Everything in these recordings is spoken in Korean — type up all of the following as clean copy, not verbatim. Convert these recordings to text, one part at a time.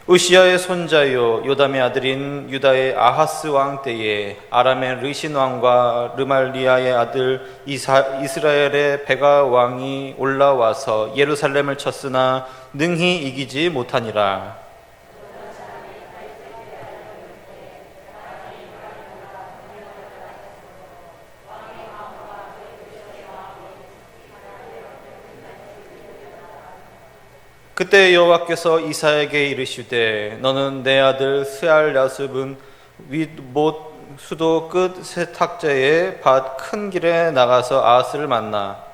우시야의 손자요 요담의 아들인 유다의 아하스 왕 때에 아람의 르신 왕과 르말리아의 아들 이스라엘의 베가 왕이 올라와서 예루살렘을 쳤으나 능히 이기지 못하니라. 그때 여호와께서 이사야에게 이르시되 너는 내 아들 스알야습은 윗못 수도 끝 세탁제의 밭 큰 길에 나가서 아하스를 만나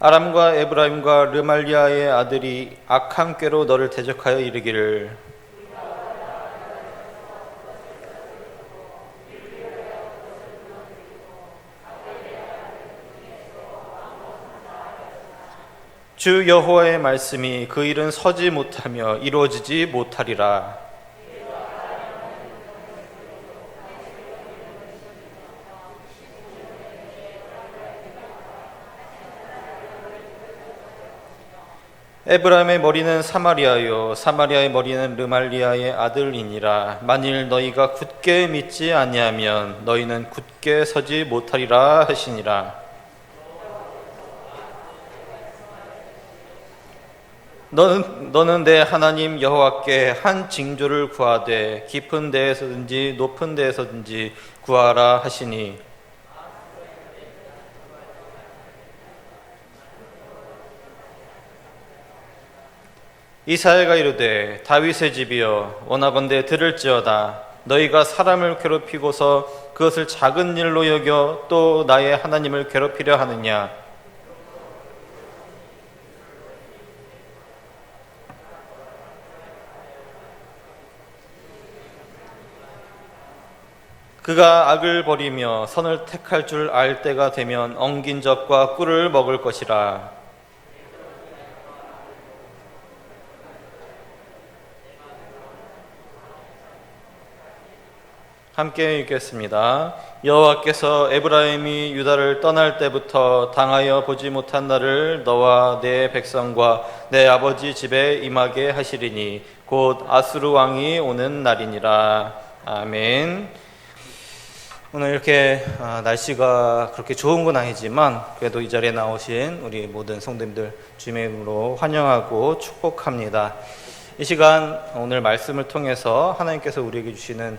아람과 에브라임과 르말리아의 아들이 악한 꾀로 너를 대적하여 이르기를 주 여호와의 말씀이 그 일은 서지 못하며 이루어지지 못하리라. 에브라임의 머리는 사마리아요 사마리아의 머리는 르말리아의 아들이니라. 만일 너희가 굳게 믿지 아니하면 너희는 굳게 서지 못하리라 하시니라. 너는 내 하나님 여호와께 한 징조를 구하되 깊은 데에서든지 높은 데에서든지 구하라 하시니 이사야가 이르되 다윗의 집이여 원하건대 들을지어다. 너희가 사람을 괴롭히고서 그것을 작은 일로 여겨 또 나의 하나님을 괴롭히려 하느냐. 그가 악을 버리며 선을 택할 줄 알 때가 되면 엉긴 젖과 꿀을 먹을 것이라. 함께 읽겠습니다. 여호와께서 에브라임이 유다를 떠날 때부터 당하여 보지 못한 날을 너와 내 백성과 내 아버지 집에 임하게 하시리니 곧 아수르 왕이 오는 날이니라. 아멘. 오늘 이렇게 날씨가 그렇게 좋은 건 아니지만 그래도 이 자리에 나오신 우리 모든 성도님들 주님의 이름으로 환영하고 축복합니다. 이 시간 오늘 말씀을 통해서 하나님께서 우리에게 주시는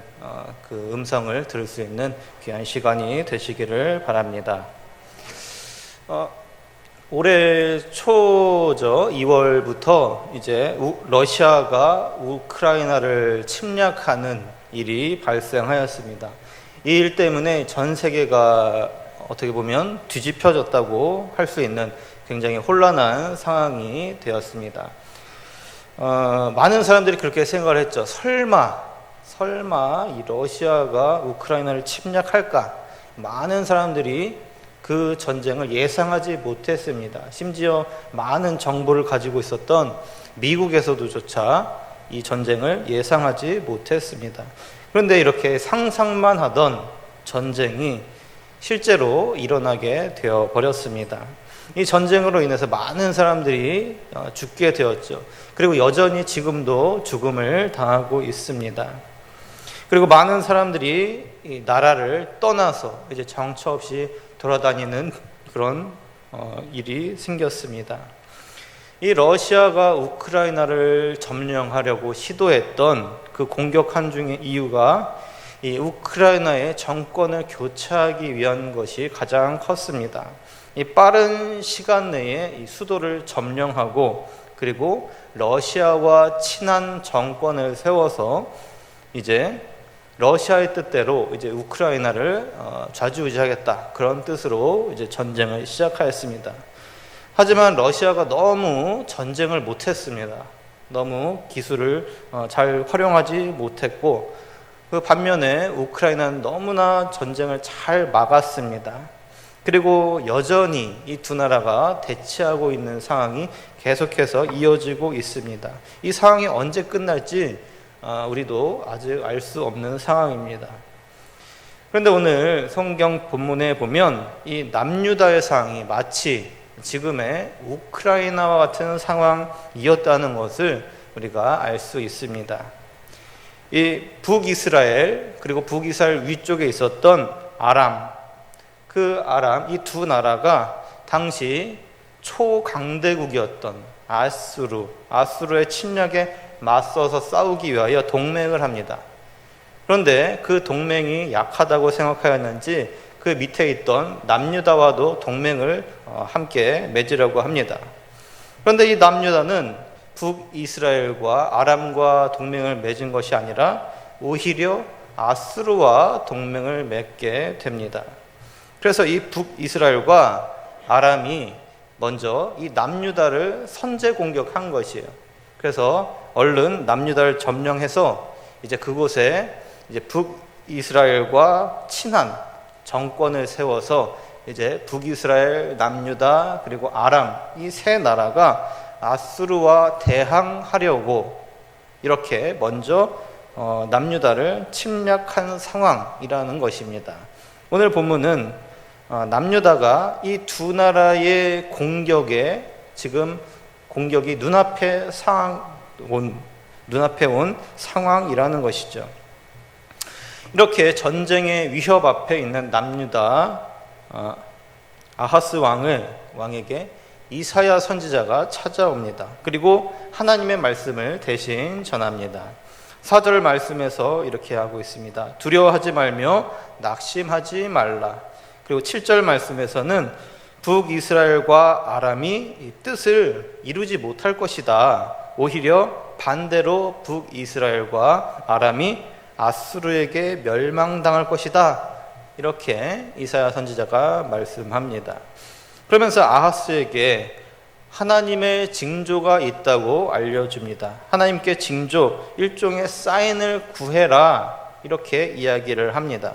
그 음성을 들을 수 있는 귀한 시간이 되시기를 바랍니다. 올해 초죠. 2월부터 이제 러시아가 우크라이나를 침략하는 일이 발생하였습니다. 이 일 때문에 전 세계가 어떻게 보면 뒤집혀졌다고 할 수 있는 굉장히 혼란한 상황이 되었습니다. 많은 사람들이 그렇게 생각을 했죠. 설마 이 러시아가 우크라이나를 침략할까? 많은 사람들이 그 전쟁을 예상하지 못했습니다. 심지어 많은 정보를 가지고 있었던 미국에서도조차 이 전쟁을 예상하지 못했습니다. 그런데 이렇게 상상만 하던 전쟁이 실제로 일어나게 되어 버렸습니다. 이 전쟁으로 인해서 많은 사람들이 죽게 되었죠. 그리고 여전히 지금도 죽음을 당하고 있습니다. 그리고 많은 사람들이 이 나라를 떠나서 이제 정처 없이 돌아다니는 그런 일이 생겼습니다. 이 러시아가 우크라이나를 점령하려고 시도했던 그 공격한 중의 이유가 이 우크라이나의 정권을 교체하기 위한 것이 가장 컸습니다. 이 빠른 시간 내에 이 수도를 점령하고 그리고 러시아와 친한 정권을 세워서 이제 러시아의 뜻대로 이제 우크라이나를 좌지우지하겠다, 그런 뜻으로 이제 전쟁을 시작하였습니다. 하지만 러시아가 너무 전쟁을 못했습니다. 너무 기술을 잘 활용하지 못했고, 그 반면에 우크라이나는 너무나 전쟁을 잘 막았습니다. 그리고 여전히 이 두 나라가 대치하고 있는 상황이 계속해서 이어지고 있습니다. 이 상황이 언제 끝날지 우리도 아직 알 수 없는 상황입니다. 그런데 오늘 성경 본문에 보면 이 남유다의 상황이 마치 지금의 우크라이나와 같은 상황이었다는 것을 우리가 알 수 있습니다. 이 북이스라엘 그리고 북이스라엘 위쪽에 있었던 아람, 이 두 나라가 당시 초강대국이었던 아수르의 침략에 맞서서 싸우기 위하여 동맹을 합니다. 그런데 그 동맹이 약하다고 생각하였는지 그 밑에 있던 남유다와도 동맹을 함께 맺으려고 합니다. 그런데 이 남유다는 북이스라엘과 아람과 동맹을 맺은 것이 아니라 오히려 아수르와 동맹을 맺게 됩니다. 그래서 이 북이스라엘과 아람이 먼저 이 남유다를 선제 공격한 것이에요. 그래서 얼른 남유다를 점령해서 이제 그곳에 이제 북이스라엘과 친한 정권을 세워서 이제 북이스라엘, 남유다 그리고 아람 이 세 나라가 아수르와 대항하려고 이렇게 먼저 남유다를 침략한 상황이라는 것입니다. 오늘 본문은 남유다가 이 두 나라의 지금 공격이 눈앞에 온 상황이라는 것이죠. 이렇게 전쟁의 위협 앞에 있는 남유다 아하스 왕에게 이사야 선지자가 찾아옵니다. 그리고 하나님의 말씀을 대신 전합니다. 4절 말씀에서 이렇게 하고 있습니다. 두려워하지 말며 낙심하지 말라. 그리고 7절 말씀에서는 북이스라엘과 아람이 이 뜻을 이루지 못할 것이다. 오히려 반대로 북이스라엘과 아람이 아수르에게 멸망당할 것이다. 이렇게 이사야 선지자가 말씀합니다. 그러면서 아하스에게 하나님의 징조가 있다고 알려줍니다. 하나님께 징조, 일종의 사인을 구해라. 이렇게 이야기를 합니다.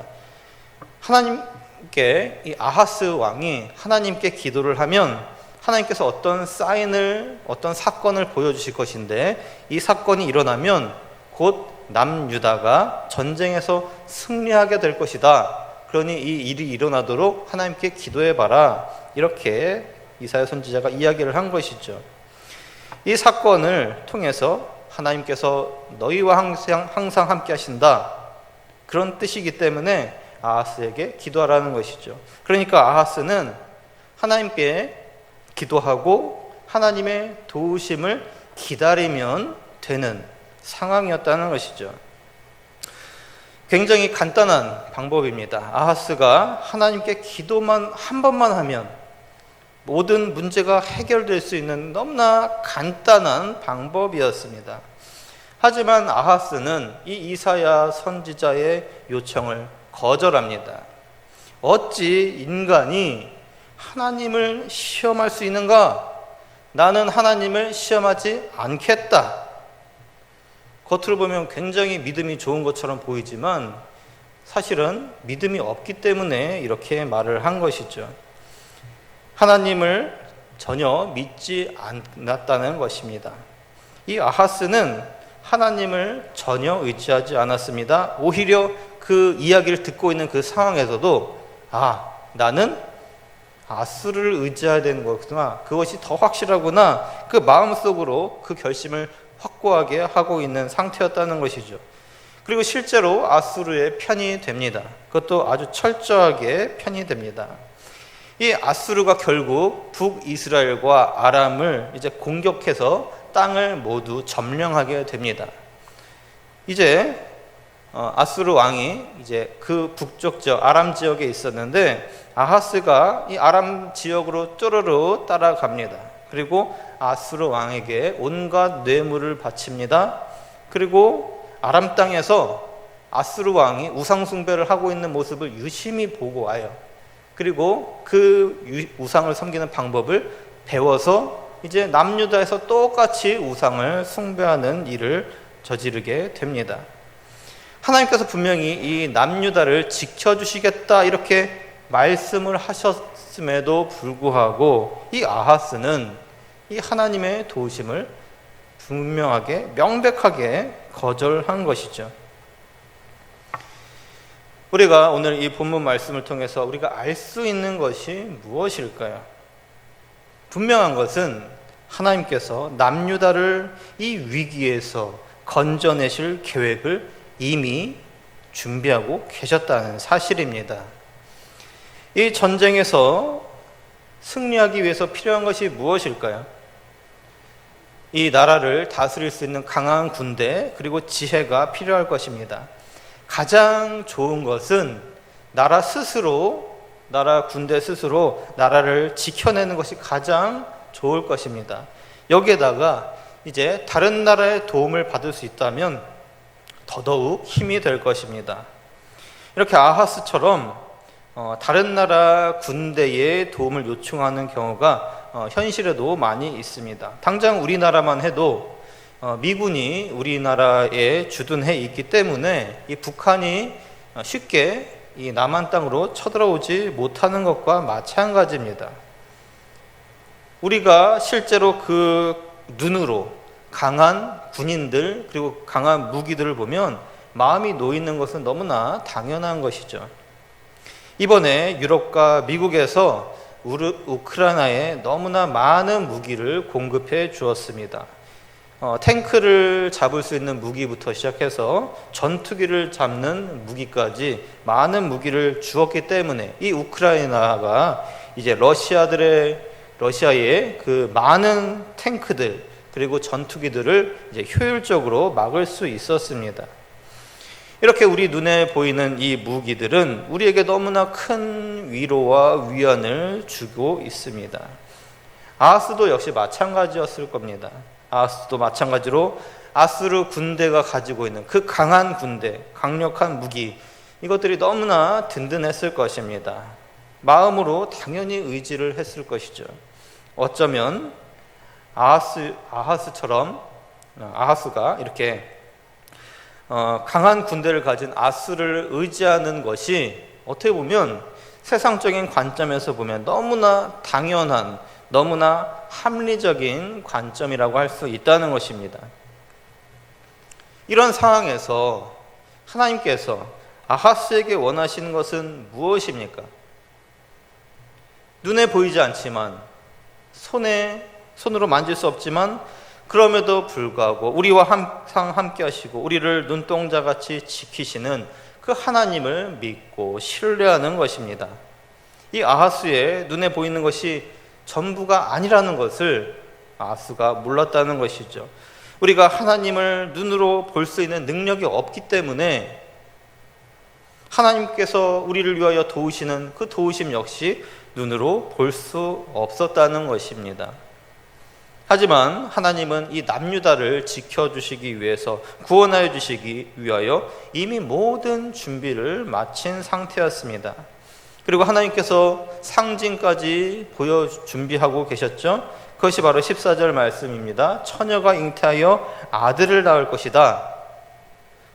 하나님께 이 아하스 왕이 하나님께 기도를 하면 하나님께서 어떤 사건을 보여주실 것인데 이 사건이 일어나면 곧 남유다가 전쟁에서 승리하게 될 것이다. 그러니 이 일이 일어나도록 하나님께 기도해봐라. 이렇게 이사야 선지자가 이야기를 한 것이죠. 이 사건을 통해서 하나님께서 너희와 항상 함께 하신다. 그런 뜻이기 때문에 아하스에게 기도하라는 것이죠. 그러니까 아하스는 하나님께 기도하고 하나님의 도우심을 기다리면 되는 상황이었다는 것이죠. 굉장히 간단한 방법입니다. 아하스가 하나님께 기도만 한 번만 하면 모든 문제가 해결될 수 있는 너무나 간단한 방법이었습니다. 하지만 아하스는 이 이사야 선지자의 요청을 거절합니다. 어찌 인간이 하나님을 시험할 수 있는가? 나는 하나님을 시험하지 않겠다. 겉으로 보면 굉장히 믿음이 좋은 것처럼 보이지만 사실은 믿음이 없기 때문에 이렇게 말을 한 것이죠. 하나님을 전혀 믿지 않았다는 것입니다. 이 아하스는 하나님을 전혀 의지하지 않았습니다. 오히려 그 이야기를 듣고 있는 그 상황에서도 나는 아수르를 의지해야 되는 거구나. 그것이 더 확실하구나. 그 마음속으로 그 결심을 확고하게 하고 있는 상태였다는 것이죠. 그리고 실제로 아수르의 편이 됩니다. 그것도 아주 철저하게 편이 됩니다. 이 아수르가 결국 북이스라엘과 아람을 이제 공격해서 땅을 모두 점령하게 됩니다. 이제 아수르 왕이 이제 그 북쪽 지역 아람 지역에 있었는데 아하스가 이 아람 지역으로 쪼르르 따라갑니다. 그리고 아수르 왕에게 온갖 뇌물을 바칩니다. 그리고 아람 땅에서 아수르 왕이 우상 숭배를 하고 있는 모습을 유심히 보고 와요. 그리고 그 우상을 섬기는 방법을 배워서 이제 남유다에서 똑같이 우상을 숭배하는 일을 저지르게 됩니다. 하나님께서 분명히 이 남유다를 지켜주시겠다 이렇게 말씀을 하셨음에도 불구하고 이 아하스는 이 하나님의 도우심을 분명하게 명백하게 거절한 것이죠. 우리가 오늘 이 본문 말씀을 통해서 우리가 알 수 있는 것이 무엇일까요? 분명한 것은 하나님께서 남유다를 이 위기에서 건져내실 계획을 이미 준비하고 계셨다는 사실입니다. 이 전쟁에서 승리하기 위해서 필요한 것이 무엇일까요? 이 나라를 다스릴 수 있는 강한 군대 그리고 지혜가 필요할 것입니다. 가장 좋은 것은 나라 군대 스스로 나라를 지켜내는 것이 가장 좋을 것입니다. 여기에다가 이제 다른 나라의 도움을 받을 수 있다면 더더욱 힘이 될 것입니다. 이렇게 아하스처럼 다른 나라 군대의 도움을 요청하는 경우가 현실에도 많이 있습니다. 당장 우리나라만 해도 미군이 우리나라에 주둔해 있기 때문에 이 북한이 쉽게 이 남한 땅으로 쳐들어오지 못하는 것과 마찬가지입니다. 우리가 실제로 그 눈으로 강한 군인들 그리고 강한 무기들을 보면 마음이 놓이는 것은 너무나 당연한 것이죠. 이번에 유럽과 미국에서 우크라이나에 너무나 많은 무기를 공급해 주었습니다. 탱크를 잡을 수 있는 무기부터 시작해서 전투기를 잡는 무기까지 많은 무기를 주었기 때문에 이 우크라이나가 이제 러시아의 그 많은 탱크들 그리고 전투기들을 이제 효율적으로 막을 수 있었습니다. 이렇게 우리 눈에 보이는 이 무기들은 우리에게 너무나 큰 위로와 위안을 주고 있습니다. 아하스도 역시 마찬가지였을 겁니다. 아하스도 마찬가지로 아수르 군대가 가지고 있는 그 강한 군대, 강력한 무기, 이것들이 너무나 든든했을 것입니다. 마음으로 당연히 의지를 했을 것이죠. 어쩌면 아하스가 이렇게 강한 군대를 가진 아수르를 의지하는 것이 어떻게 보면 세상적인 관점에서 보면 너무나 당연한, 너무나 합리적인 관점이라고 할 수 있다는 것입니다. 이런 상황에서 하나님께서 아하스에게 원하시는 것은 무엇입니까? 눈에 보이지 않지만 손으로 만질 수 없지만 그럼에도 불구하고 우리와 항상 함께 하시고 우리를 눈동자같이 지키시는 그 하나님을 믿고 신뢰하는 것입니다. 이 아하스의 눈에 보이는 것이 전부가 아니라는 것을 아하스가 몰랐다는 것이죠. 우리가 하나님을 눈으로 볼 수 있는 능력이 없기 때문에 하나님께서 우리를 위하여 도우시는 그 도우심 역시 눈으로 볼 수 없었다는 것입니다. 하지만 하나님은 이 남유다를 지켜주시기 위해서, 구원하여 주시기 위하여 이미 모든 준비를 마친 상태였습니다. 그리고 하나님께서 상징까지 준비하고 계셨죠. 그것이 바로 14절 말씀입니다. 처녀가 잉태하여 아들을 낳을 것이다.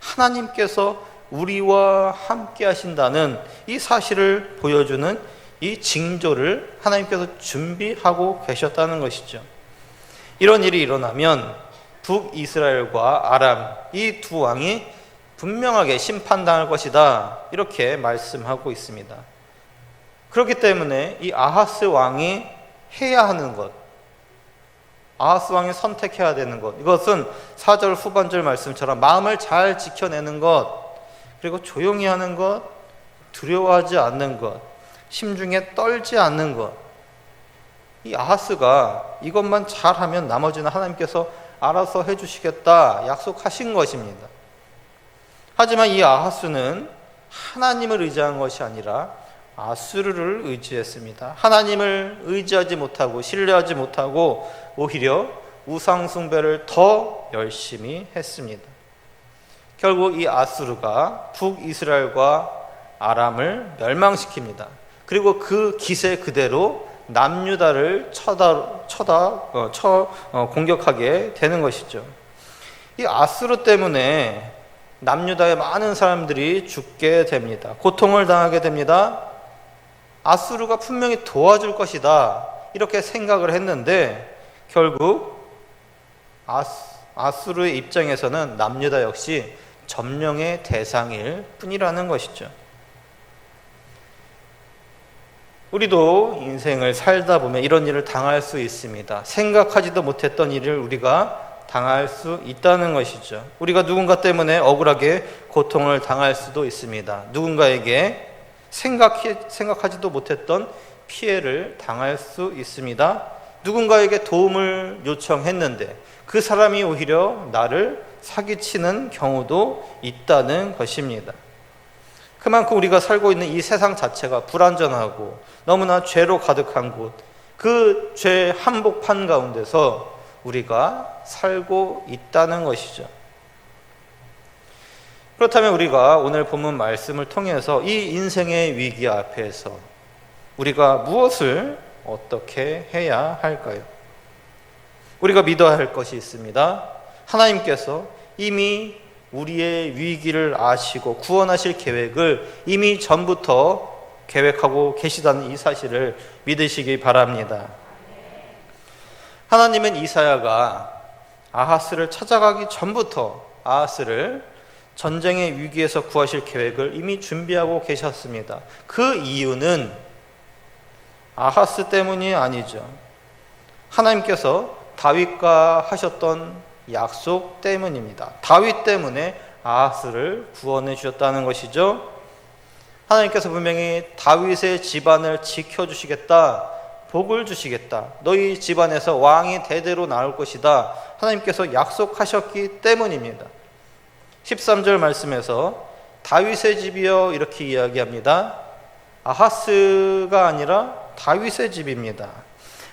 하나님께서 우리와 함께 하신다는 이 사실을 보여주는 이 징조를 하나님께서 준비하고 계셨다는 것이죠. 이런 일이 일어나면 북이스라엘과 아람 이 두 왕이 분명하게 심판당할 것이다, 이렇게 말씀하고 있습니다. 그렇기 때문에 이 아하스 왕이 해야 하는 것, 아하스 왕이 선택해야 되는 것, 이것은 4절 후반절 말씀처럼 마음을 잘 지켜내는 것, 그리고 조용히 하는 것, 두려워하지 않는 것, 심중에 떨지 않는 것. 이 아하스가 이것만 잘하면 나머지는 하나님께서 알아서 해주시겠다 약속하신 것입니다. 하지만 이 아하스는 하나님을 의지한 것이 아니라 아수르를 의지했습니다. 하나님을 의지하지 못하고 신뢰하지 못하고 오히려 우상 숭배를 더 열심히 했습니다. 결국 이 아수르가 북이스라엘과 아람을 멸망시킵니다. 그리고 그 기세 그대로 남유다를 공격하게 되는 것이죠. 이 아수르 때문에 남유다의 많은 사람들이 죽게 됩니다. 고통을 당하게 됩니다. 아수르가 분명히 도와줄 것이다, 이렇게 생각을 했는데 결국 아수르의 입장에서는 남유다 역시 점령의 대상일 뿐이라는 것이죠. 우리도 인생을 살다 보면 이런 일을 당할 수 있습니다. 생각하지도 못했던 일을 우리가 당할 수 있다는 것이죠. 우리가 누군가 때문에 억울하게 고통을 당할 수도 있습니다. 누군가에게 생각하지도 못했던 피해를 당할 수 있습니다. 누군가에게 도움을 요청했는데 그 사람이 오히려 나를 사기치는 경우도 있다는 것입니다. 그만큼 우리가 살고 있는 이 세상 자체가 불완전하고 너무나 죄로 가득한 곳, 그 죄 한복판 가운데서 우리가 살고 있다는 것이죠. 그렇다면 우리가 오늘 본문 말씀을 통해서 이 인생의 위기 앞에서 우리가 무엇을 어떻게 해야 할까요? 우리가 믿어야 할 것이 있습니다. 하나님께서 이미 우리의 위기를 아시고 구원하실 계획을 이미 전부터 계획하고 계시다는 이 사실을 믿으시기 바랍니다. 하나님은 이사야가 아하스를 찾아가기 전부터 아하스를 전쟁의 위기에서 구하실 계획을 이미 준비하고 계셨습니다. 그 이유는 아하스 때문이 아니죠. 하나님께서 다윗과 하셨던 약속 때문입니다. 다윗 때문에 아하스를 구원해 주셨다는 것이죠. 하나님께서 분명히 다윗의 집안을 지켜주시겠다, 복을 주시겠다, 너희 집안에서 왕이 대대로 나올 것이다, 하나님께서 약속하셨기 때문입니다. 13절 말씀에서 다윗의 집이여 이렇게 이야기합니다. 아하스가 아니라 다윗의 집입니다.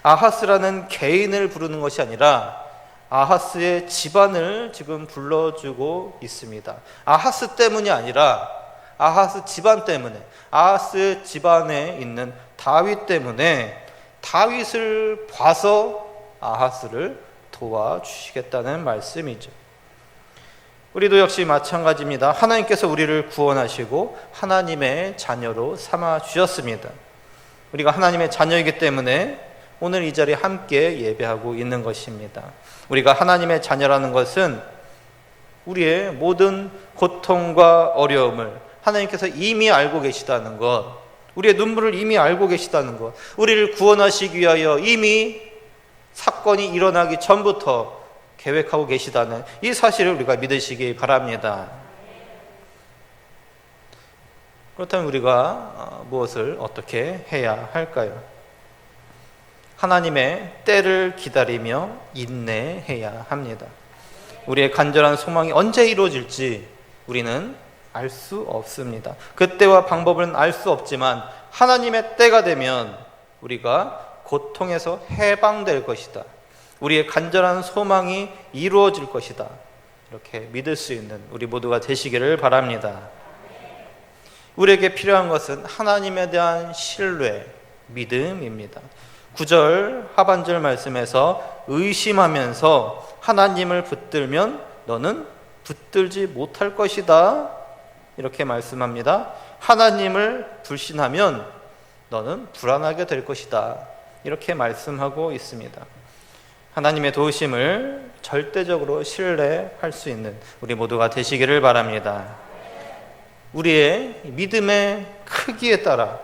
아하스라는 개인을 부르는 것이 아니라 아하스의 집안을 지금 불러주고 있습니다. 아하스 때문이 아니라 아하스 집안 때문에, 아하스 집안에 있는 다윗 때문에 다윗을 봐서 아하스를 도와주시겠다는 말씀이죠. 우리도 역시 마찬가지입니다. 하나님께서 우리를 구원하시고 하나님의 자녀로 삼아 주셨습니다. 우리가 하나님의 자녀이기 때문에 오늘 이 자리에 함께 예배하고 있는 것입니다. 우리가 하나님의 자녀라는 것은 우리의 모든 고통과 어려움을 하나님께서 이미 알고 계시다는 것, 우리의 눈물을 이미 알고 계시다는 것, 우리를 구원하시기 위하여 이미 사건이 일어나기 전부터 계획하고 계시다는 이 사실을 우리가 믿으시기 바랍니다. 그렇다면 우리가 무엇을 어떻게 해야 할까요? 하나님의 때를 기다리며 인내해야 합니다. 우리의 간절한 소망이 언제 이루어질지 우리는 알 수 없습니다. 그때와 방법은 알 수 없지만 하나님의 때가 되면 우리가 고통에서 해방될 것이다, 우리의 간절한 소망이 이루어질 것이다, 이렇게 믿을 수 있는 우리 모두가 되시기를 바랍니다. 우리에게 필요한 것은 하나님에 대한 신뢰, 믿음입니다. 9절 하반절 말씀에서 의심하면서 하나님을 붙들면 너는 붙들지 못할 것이다, 이렇게 말씀합니다. 하나님을 불신하면 너는 불안하게 될 것이다, 이렇게 말씀하고 있습니다. 하나님의 도우심을 절대적으로 신뢰할 수 있는 우리 모두가 되시기를 바랍니다. 우리의 믿음의 크기에 따라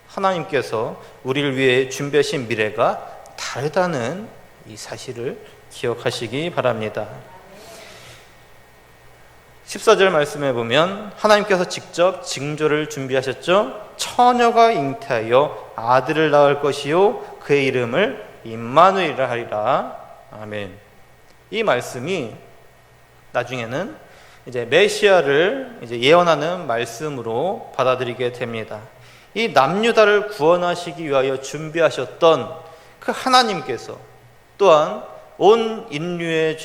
하나님께서 우리를 위해 준비하신 미래가 다르다는 이 사실을 기억하시기 바랍니다. 14절 말씀에 보면 하나님께서 직접 징조를 준비하셨죠. 처녀가 잉태하여 아들을 낳을 것이요 그의 이름을 임마누엘이라 하리라. 아멘. 이 말씀이 나중에는 이제 메시아를 이제 예언하는 말씀으로 받아들이게 됩니다. 이 남유다를 구원하시기 위하여 준비하셨던 그 하나님께서 또한 온 인류의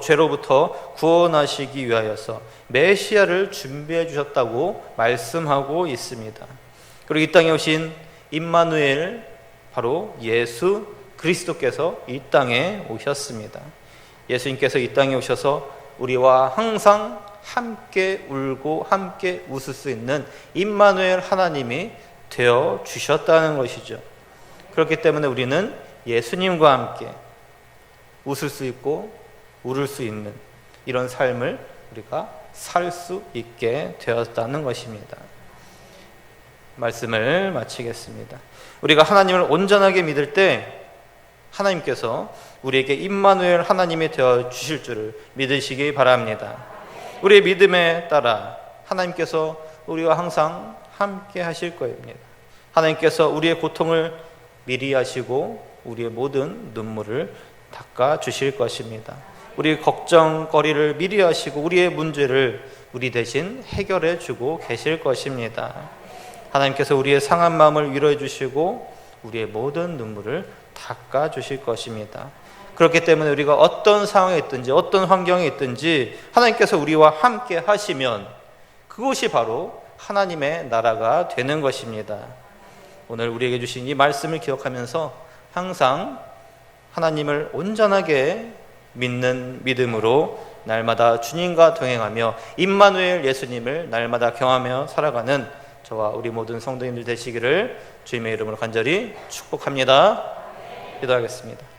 죄로부터 구원하시기 위하여서 메시아를 준비해 주셨다고 말씀하고 있습니다. 그리고 이 땅에 오신 임마누엘, 바로 예수 그리스도께서 이 땅에 오셨습니다. 예수님께서 이 땅에 오셔서 우리와 항상 함께 울고 함께 웃을 수 있는 임마누엘 하나님이 되어 주셨다는 것이죠. 그렇기 때문에 우리는 예수님과 함께 웃을 수 있고 울을 수 있는 이런 삶을 우리가 살 수 있게 되었다는 것입니다. 말씀을 마치겠습니다. 우리가 하나님을 온전하게 믿을 때 하나님께서 우리에게 임마누엘 하나님이 되어 주실 줄을 믿으시기 바랍니다. 우리의 믿음에 따라 하나님께서 우리와 항상 함께 하실 것입니다. 하나님께서 우리의 고통을 미리 하시고 우리의 모든 눈물을 닦아 주실 것입니다. 우리의 걱정거리를 미리 하시고 우리의 문제를 우리 대신 해결해 주고 계실 것입니다. 하나님께서 우리의 상한 마음을 위로해 주시고 우리의 모든 눈물을 닦아 주실 것입니다. 그렇기 때문에 우리가 어떤 상황에 있든지 어떤 환경에 있든지 하나님께서 우리와 함께 하시면 그것이 바로 하나님의 나라가 되는 것입니다. 오늘 우리에게 주신 이 말씀을 기억하면서 항상 하나님을 온전하게 믿는 믿음으로 날마다 주님과 동행하며 임마누엘 예수님을 날마다 경험하며 살아가는 저와 우리 모든 성도님들 되시기를 주님의 이름으로 간절히 축복합니다. 기도하겠습니다.